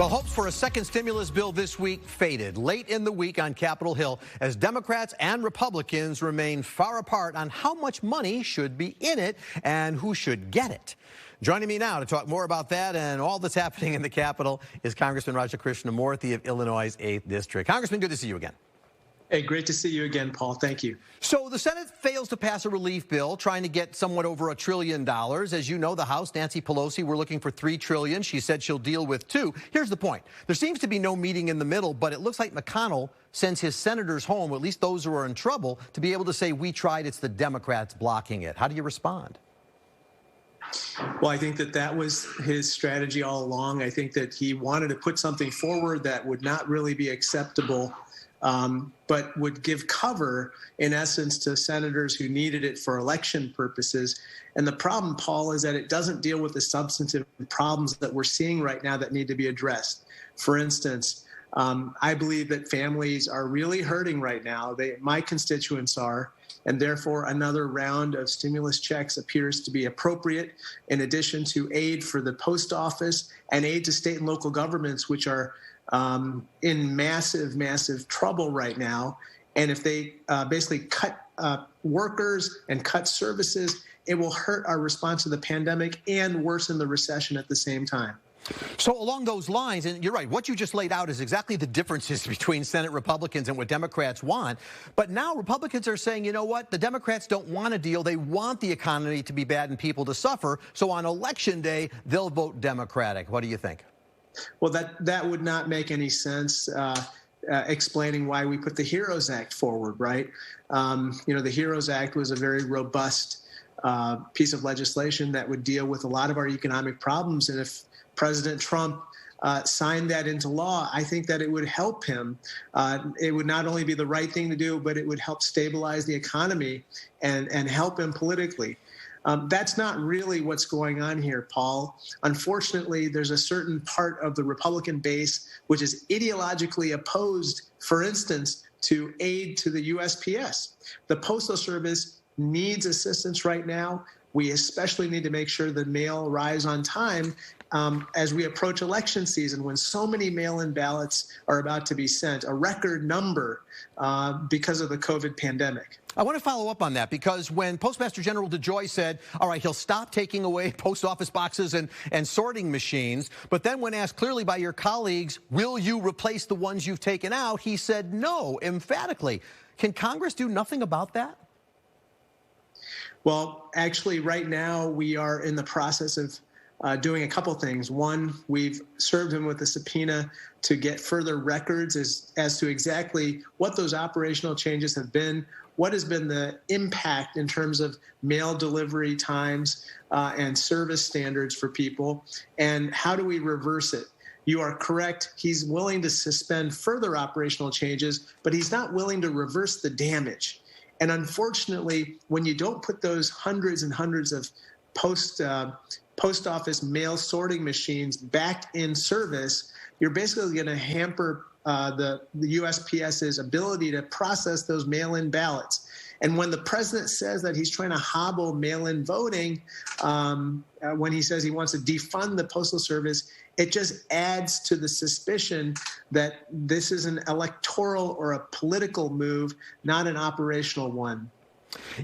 Well, hopes for a second stimulus bill this week faded late in the week on Capitol Hill as Democrats and Republicans remain far apart on how much money should be in it and who should get it. Joining me now to talk more about that and all that's happening in the Capitol is Congressman Krishnamoorthin of Illinois' 8th District. Congressman, good to see you again. Hey, great to see you again, Paul. Thank you. So the Senate fails to pass a relief bill trying to get somewhat over $1 trillion. As you know, the House, Nancy Pelosi, we're looking for $3 trillion. She said she'll deal with $2 trillion. Here's the point. There seems to be no meeting in the middle, but it looks like McConnell sends his senators home, or at least those who are in trouble, to be able to say, we tried, it's the Democrats blocking it. How do you respond? Well, I think that was his strategy all along. I think that he wanted to put something forward that would not really be acceptable, but would give cover, in essence, to senators who needed it for election purposes. And the problem, Paul, is that it doesn't deal with the substantive problems that we're seeing right now that need to be addressed. For instance, I believe that families are really hurting right now. My constituents are. And therefore, another round of stimulus checks appears to be appropriate, in addition to aid for the post office and aid to state and local governments, which are in massive, massive trouble right now. And if they basically cut workers and cut services, it will hurt our response to the pandemic and worsen the recession at the same time. So along those lines, and you're right, what you just laid out is exactly the differences between Senate Republicans and what Democrats want. But now Republicans are saying, you know what, the Democrats don't want a deal. They want the economy to be bad and people to suffer. So on Election Day, they'll vote Democratic. What do you think? Well, that would not make any sense, explaining why we put the HEROES Act forward, right? The HEROES Act was a very robust piece of legislation that would deal with a lot of our economic problems. And if President Trump signed that into law, I think that it would help him. It would not only be the right thing to do, but it would help stabilize the economy and help him politically. That's not really what's going on here, Paul. Unfortunately, there's a certain part of the Republican base which is ideologically opposed, for instance, to aid to the USPS. The Postal Service needs assistance right now. We especially need to make sure the mail arrives on time as we approach election season, when so many mail-in ballots are about to be sent, a record number because of the COVID pandemic. I want to follow up on that, because when Postmaster General DeJoy said, all right, he'll stop taking away post office boxes and sorting machines, but then when asked clearly by your colleagues, will you replace the ones you've taken out, he said no, emphatically. Can Congress do nothing about that? Well, actually, right now we are in the process of doing a couple things. One, we've served him with a subpoena to get further records as to exactly what those operational changes have been, what has been the impact in terms of mail delivery times and service standards for people, and how do we reverse it. You are correct. He's willing to suspend further operational changes, but he's not willing to reverse the damage. And unfortunately, when you don't put those hundreds and hundreds of post office mail sorting machines back in service, you're basically going to hamper the USPS's ability to process those mail-in ballots. And when the president says that he's trying to hobble mail-in voting, when he says he wants to defund the Postal Service, it just adds to the suspicion that this is an electoral or a political move, not an operational one.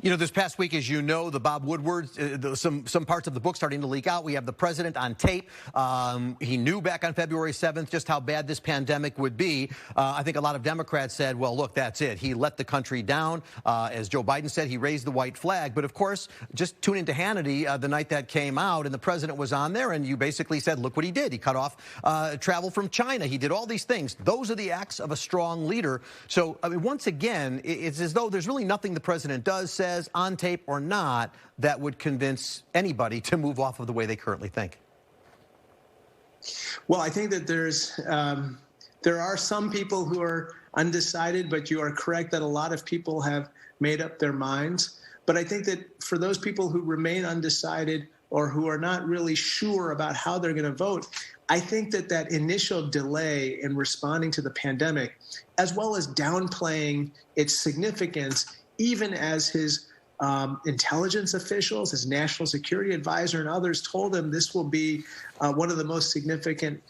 You know, this past week, as you know, the Bob Woodward, some parts of the book starting to leak out. We have the president on tape. He knew back on February 7th just how bad this pandemic would be. I think a lot of Democrats said, well, look, that's it. He let the country down. As Joe Biden said, he raised the white flag. But of course, just tune into Hannity the night that came out and the president was on there, and you basically said, look what he did. He cut off travel from China. He did all these things. Those are the acts of a strong leader. So, I mean, once again, it's as though there's really nothing the president does, says, on tape or not, that would convince anybody to move off of the way they currently think. Well, I think that there are some people who are undecided, but you are correct that a lot of people have made up their minds. But I think that for those people who remain undecided or who are not really sure about how they're going to vote, I think that initial delay in responding to the pandemic, as well as downplaying its significance, even as his intelligence officials, his national security advisor, and others told him this will be one of the most significant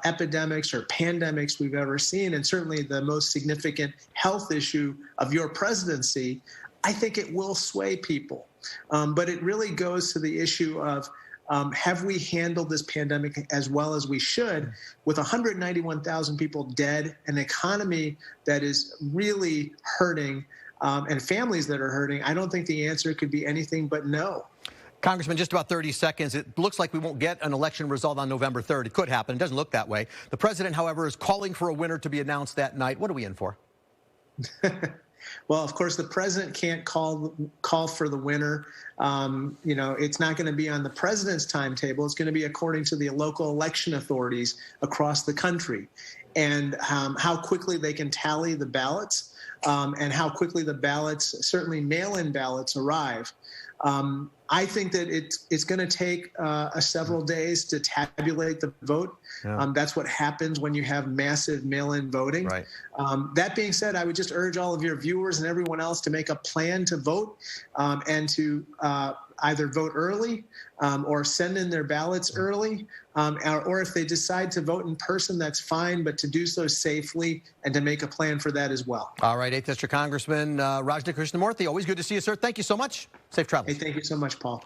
epidemics or pandemics we've ever seen, and certainly the most significant health issue of your presidency, I think it will sway people. But it really goes to the issue of have we handled this pandemic as well as we should, with 191,000 people dead, an economy that is really hurting, and families that are hurting? I don't think the answer could be anything but no. Congressman, just about 30 seconds. It looks like we won't get an election result on November 3rd. It could happen. It doesn't look that way. The president, however, is calling for a winner to be announced that night. What are we in for? Well, of course, the president can't call for the winner. You know, it's not going to be on the president's timetable. It's going to be according to the local election authorities across the country, and how quickly they can tally the ballots, and how quickly the ballots, certainly mail-in ballots, arrive. I think that it's going to take several days to tabulate the vote. Yeah. That's what happens when you have massive mail-in voting. Right. That being said, I would just urge all of your viewers and everyone else to make a plan to vote, and to either vote early or send in their ballots early, or if they decide to vote in person, that's fine, but to do so safely and to make a plan for that as well. All right, 8th District Congressman Krishnamoorthin, always good to see you, sir. Thank you so much. Safe travels. Hey, thank you so much, Paul.